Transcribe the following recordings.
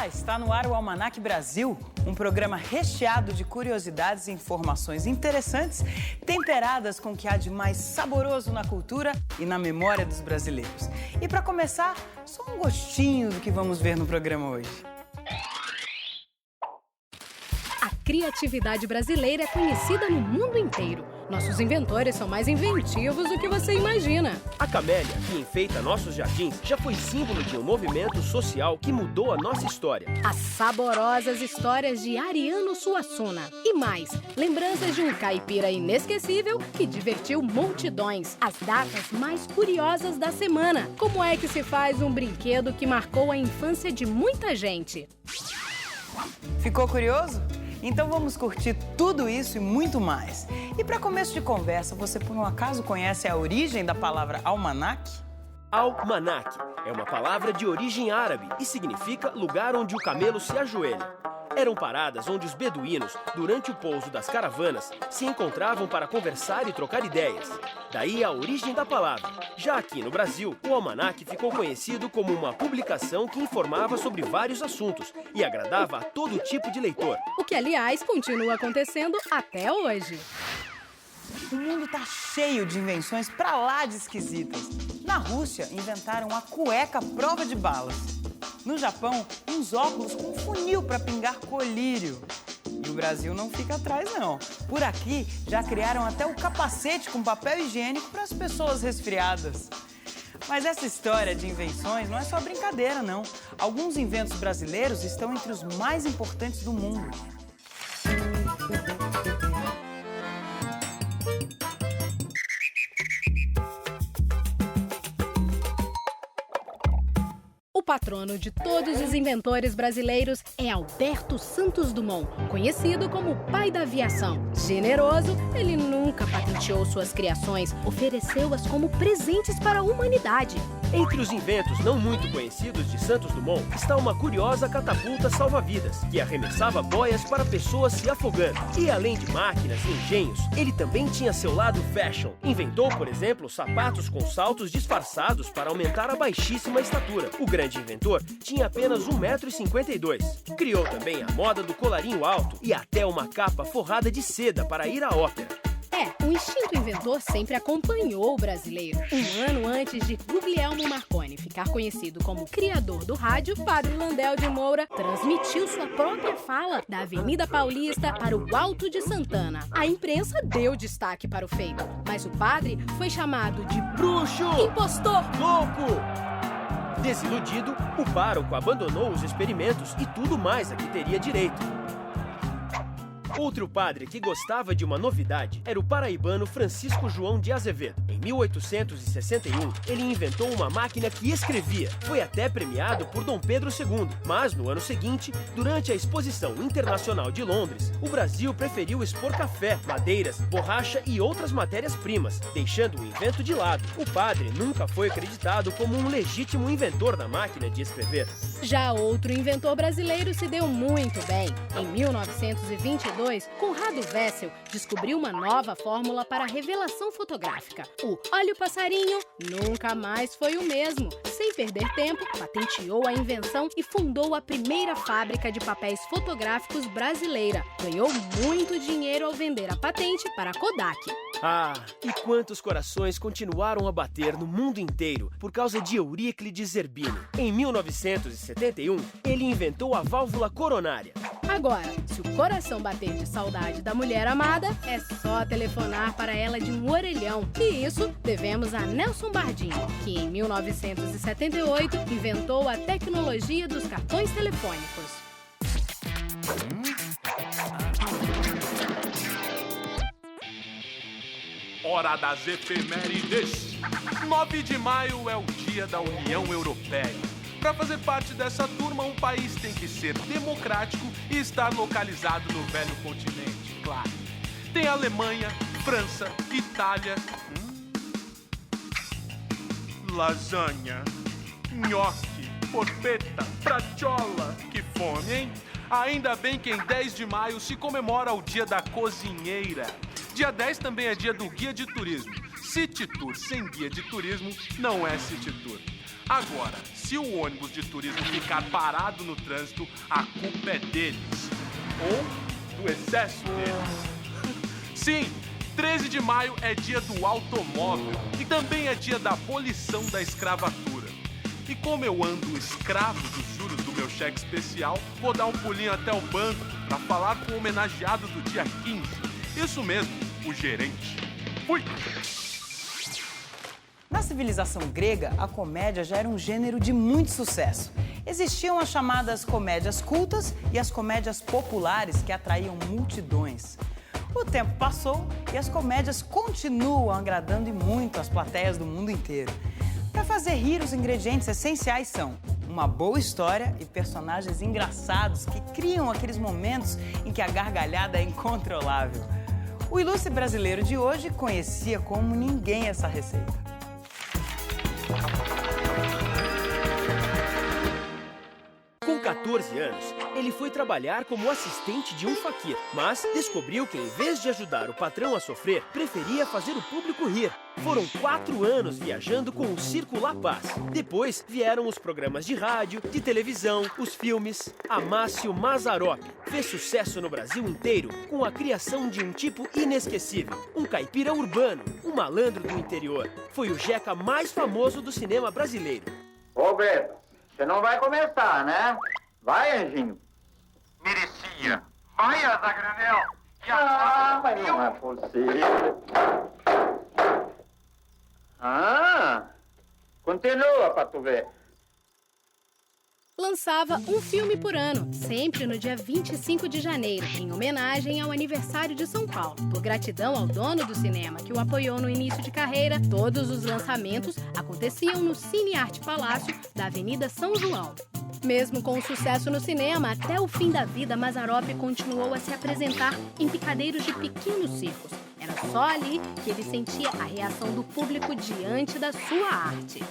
Olá, está no ar o Almanac Brasil, um programa recheado de curiosidades e informações interessantes, temperadas com o que há de mais saboroso na cultura e na memória dos brasileiros. E para começar, só um gostinho do que vamos ver no programa hoje. A criatividade brasileira é conhecida no mundo inteiro. Nossos inventores são mais inventivos do que você imagina. A camélia, que enfeita nossos jardins, já foi símbolo de um movimento social que mudou a nossa história. As saborosas histórias de Ariano Suassuna. E mais, lembranças de um caipira inesquecível que divertiu multidões. As datas mais curiosas da semana. Como é que se faz um brinquedo que marcou a infância de muita gente? Ficou curioso? Então vamos curtir tudo isso e muito mais. E para começo de conversa, você por um acaso conhece a origem da palavra almanac? Almanac é uma palavra de origem árabe e significa lugar onde o camelo se ajoelha. Eram paradas onde os beduínos, durante o pouso das caravanas, se encontravam para conversar e trocar ideias. Daí a origem da palavra. Já aqui no Brasil, o almanac ficou conhecido como uma publicação que informava sobre vários assuntos e agradava a todo tipo de leitor. O que, aliás, continua acontecendo até hoje. O mundo tá cheio de invenções pra lá de esquisitas. Na Rússia, inventaram a cueca à prova de balas. No Japão, uns óculos com funil para pingar colírio. E o Brasil não fica atrás, não. Por aqui, já criaram até o capacete com papel higiênico para as pessoas resfriadas. Mas essa história de invenções não é só brincadeira, não. Alguns inventos brasileiros estão entre os mais importantes do mundo. O patrono de todos os inventores brasileiros é Alberto Santos Dumont, conhecido como o pai da aviação. Generoso, ele nunca patenteou suas criações, ofereceu-as como presentes para a humanidade. Entre os inventos não muito conhecidos de Santos Dumont está uma curiosa catapulta salva-vidas, que arremessava boias para pessoas se afogando. E além de máquinas e engenhos, ele também tinha seu lado fashion. Inventou, por exemplo, sapatos com saltos disfarçados para aumentar a baixíssima estatura. O grande inventor tinha apenas 1,52 m. Criou também a moda do colarinho alto e até uma capa forrada de seda para ir à ópera. O instinto inventor sempre acompanhou o brasileiro. Um ano antes de Guglielmo Marconi ficar conhecido como criador do rádio, Padre Landel de Moura transmitiu sua própria fala da Avenida Paulista para o Alto de Santana. A imprensa deu destaque para o feito, mas o padre foi chamado de bruxo, impostor, louco. Desiludido, o pároco abandonou os experimentos e tudo mais a que teria direito. Outro padre que gostava de uma novidade era o paraibano Francisco João de Azevedo. Em 1861, ele inventou uma máquina que escrevia. Foi até premiado por Dom Pedro II. Mas, no ano seguinte, durante a Exposição Internacional de Londres, o Brasil preferiu expor café, madeiras, borracha e outras matérias-primas, deixando o invento de lado. O padre nunca foi acreditado como um legítimo inventor da máquina de escrever. Já outro inventor brasileiro se deu muito bem. Em 1922, Conrado Wessel descobriu uma nova fórmula para a revelação fotográfica. O Olha o Passarinho nunca mais foi o mesmo. Sem perder tempo, patenteou a invenção e fundou a primeira fábrica de papéis fotográficos brasileira. Ganhou muito dinheiro ao vender a patente para a Kodak. Ah, e quantos corações continuaram a bater no mundo inteiro por causa de Euríclides Zerbini. Em 1971, ele inventou a válvula coronária. Agora, se o coração bater de saudade da mulher amada, é só telefonar para ela de um orelhão. E isso devemos a Nelson Bardini, que em 1978 inventou a tecnologia dos cartões telefônicos. Hora das efemérides. 9 de maio é o Dia da União Europeia. Para fazer parte dessa turma, um país tem que ser democrático e estar localizado no velho continente, claro. Tem Alemanha, França, Itália... Lasanha, nhoque, porpeta, bracciola. Que fome, hein? Ainda bem que em 10 de maio se comemora o Dia da Cozinheira. Dia 10 também é dia do guia de turismo. City Tour sem guia de turismo não é City Tour. Agora, se o ônibus de turismo ficar parado no trânsito, a culpa é deles. Ou do excesso deles. Sim, 13 de maio é dia do automóvel e também é dia da abolição da escravatura. E como eu ando escravo dos juros do meu cheque especial, vou dar um pulinho até o banco para falar com o homenageado do dia 15. Isso mesmo, o gerente. Fui! Na civilização grega, a comédia já era um gênero de muito sucesso. Existiam as chamadas comédias cultas e as comédias populares que atraíam multidões. O tempo passou e as comédias continuam agradando e muito as plateias do mundo inteiro. Para fazer rir, os ingredientes essenciais são uma boa história e personagens engraçados que criam aqueles momentos em que a gargalhada é incontrolável. O ilustre brasileiro de hoje conhecia como ninguém essa receita. Com 14 anos, ele foi trabalhar como assistente de um faquir, mas descobriu que, em vez de ajudar o patrão a sofrer, preferia fazer o público rir. Foram 4 anos viajando com o Circo La Paz. Depois vieram os programas de rádio, de televisão, os filmes. Amácio Mazzaropi fez sucesso no Brasil inteiro com a criação de um tipo inesquecível. Um caipira urbano, um malandro do interior. Foi o jeca mais famoso do cinema brasileiro. Ô, Beto, você não vai começar, né? Vai, Anjinho. Merecia. Vai, Azagranel. Mas não é possível. Continua pra tu ver. Lançava um filme por ano, sempre no dia 25 de janeiro, em homenagem ao aniversário de São Paulo. Por gratidão ao dono do cinema que o apoiou no início de carreira, todos os lançamentos aconteciam no Cine Arte Palácio da Avenida São João. Mesmo com o sucesso no cinema, até o fim da vida, Mazzaropi continuou a se apresentar em picadeiros de pequenos circos. Era só ali que ele sentia a reação do público diante da sua arte.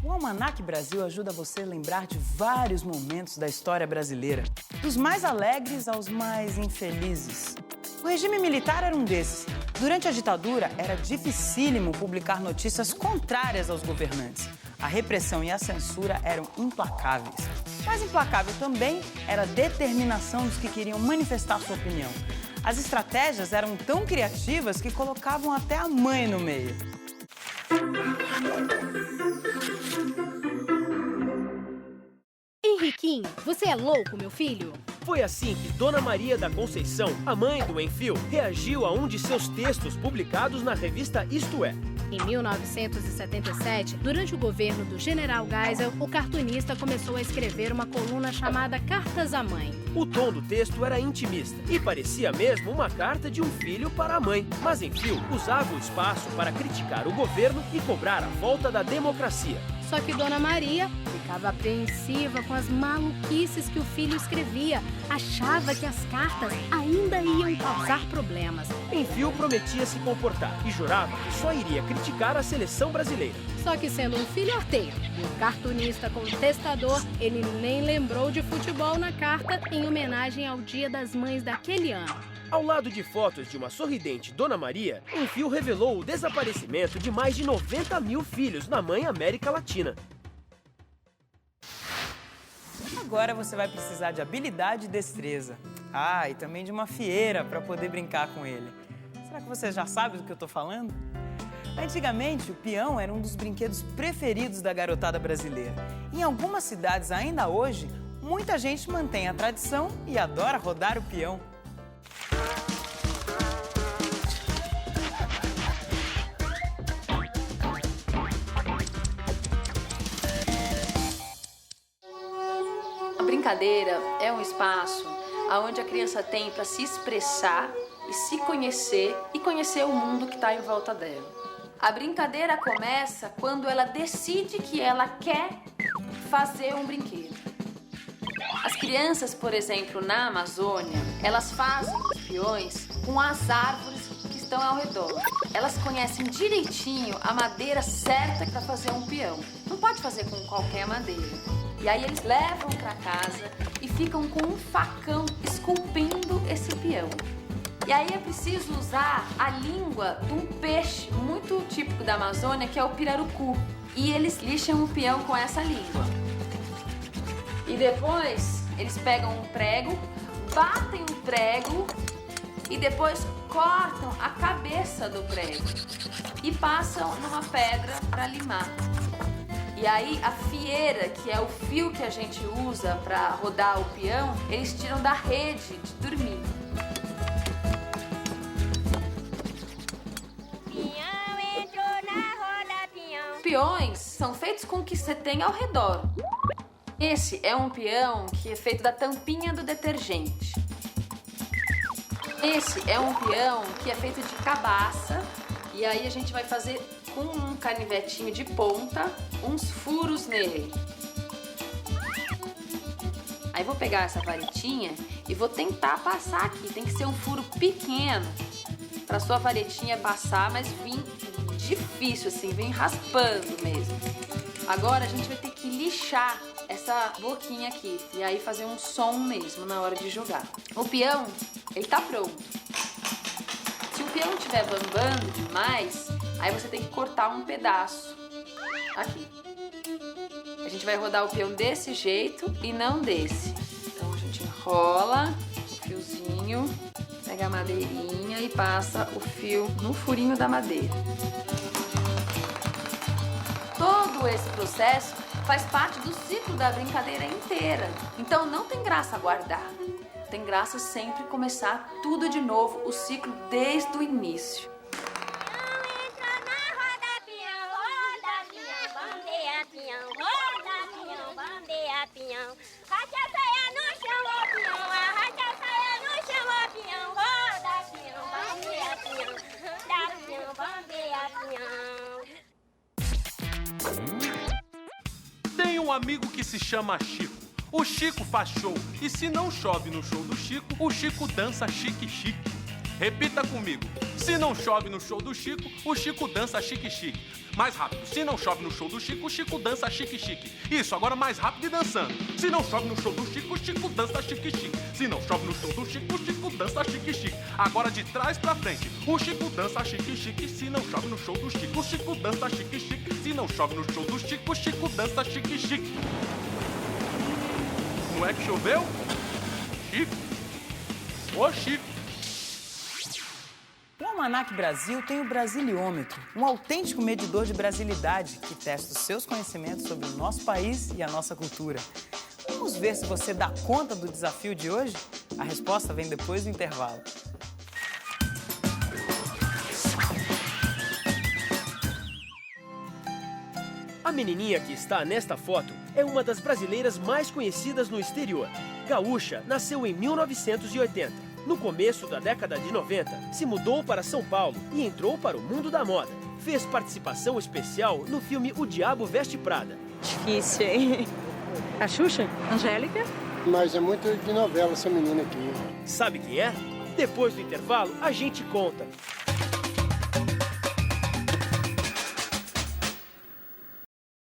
O Almanac Brasil ajuda você a lembrar de vários momentos da história brasileira, dos mais alegres aos mais infelizes. O regime militar era um desses. Durante a ditadura, era dificílimo publicar notícias contrárias aos governantes. A repressão e a censura eram implacáveis. Mas implacável também era a determinação dos que queriam manifestar sua opinião. As estratégias eram tão criativas que colocavam até a mãe no meio. Henriquinho, você é louco, meu filho? Foi assim que Dona Maria da Conceição, a mãe do Enfio, reagiu a um de seus textos publicados na revista Isto É. Em 1977, durante o governo do General Geisel, o cartunista começou a escrever uma coluna chamada Cartas à Mãe. O tom do texto era intimista e parecia mesmo uma carta de um filho para a mãe. Mas Enfio usava o espaço para criticar o governo e cobrar a volta da democracia. Só que Dona Maria ficava apreensiva com as maluquices que o filho escrevia. Achava que as cartas ainda iam causar problemas. Enfio prometia se comportar e jurava que só iria criticar a seleção brasileira. Só que sendo um filho arteiro e um cartunista contestador, ele nem lembrou de futebol na carta em homenagem ao Dia das Mães daquele ano. Ao lado de fotos de uma sorridente Dona Maria, Enfio revelou o desaparecimento de mais de 90 mil filhos na mãe América Latina. Agora você vai precisar de habilidade e destreza. E também de uma fieira para poder brincar com ele. Será que você já sabe do que eu estou falando? Antigamente, o peão era um dos brinquedos preferidos da garotada brasileira. Em algumas cidades, ainda hoje, muita gente mantém a tradição e adora rodar o peão. A brincadeira é um espaço onde a criança tem para se expressar e se conhecer e conhecer o mundo que está em volta dela. A brincadeira começa quando ela decide que ela quer fazer um brinquedo. As crianças, por exemplo, na Amazônia, elas fazem os peões com as árvores que estão ao redor. Elas conhecem direitinho a madeira certa para fazer um peão. Não pode fazer com qualquer madeira. E aí eles levam para casa e ficam com um facão esculpindo esse peão. E aí é preciso usar a língua de um peixe muito típico da Amazônia, que é o pirarucu. e eles lixam o peão com essa língua. E depois eles pegam um prego, batem o prego e depois cortam a cabeça do prego e passam numa pedra para limar. E aí a fieira, que é o fio que a gente usa para rodar o peão, eles tiram da rede de dormir. Peões são feitos com o que você tem ao redor. Esse é um peão que é feito da tampinha do detergente. Esse é um peão que é feito de cabaça. E aí a gente vai fazer com um canivetinho de ponta uns furos nele. Aí vou pegar essa varetinha e vou tentar passar aqui. Tem que ser um furo pequeno para sua varetinha passar, mas vir difícil assim, vem raspando mesmo. Agora a gente vai ter que lixar essa boquinha aqui e aí fazer um som mesmo na hora de jogar. O peão, ele tá pronto. Se o peão estiver bambando demais, aí você tem que cortar um pedaço aqui. A gente vai rodar o peão desse jeito e não desse. Então a gente enrola o fiozinho, pega a madeirinha e passa o fio no furinho da madeira. Todo esse processo faz parte do ciclo da brincadeira inteira. Então não tem graça guardar. Tem graça sempre começar tudo de novo, o ciclo desde o início. Tem um amigo que se chama Chico. O Chico faz show e se não chove no show do Chico, o Chico dança chique-chique. Repita comigo. Se não chove no show do Chico, o Chico dança chique-chique. Mais rápido. Se não chove no show do Chico, o Chico dança chique-chique. Isso, agora mais rápido e dançando. Se não chove no show do Chico, o Chico dança chique-chique. Se não chove no show do Chico, o Chico dança chique-chique. Agora de trás pra frente. O Chico dança chique-chique. Se não chove no show do Chico, o Chico dança chique-chique. Se não chove no show do Chico, o Chico dança chique-chique. Não é que choveu? Chico. Ô, Chico. O Almanac Brasil tem o Brasiliômetro, um autêntico medidor de brasilidade que testa os seus conhecimentos sobre o nosso país e a nossa cultura. Vamos ver se você dá conta do desafio de hoje? A resposta vem depois do intervalo. A menininha que está nesta foto é uma das brasileiras mais conhecidas no exterior. Gaúcha nasceu em 1980. No começo da década de 90, se mudou para São Paulo e entrou para o mundo da moda. Fez participação especial no filme O Diabo Veste Prada. Difícil, hein? A Xuxa? Angélica? Mas é muito de novela essa menina aqui. Sabe quem é? Depois do intervalo, a gente conta.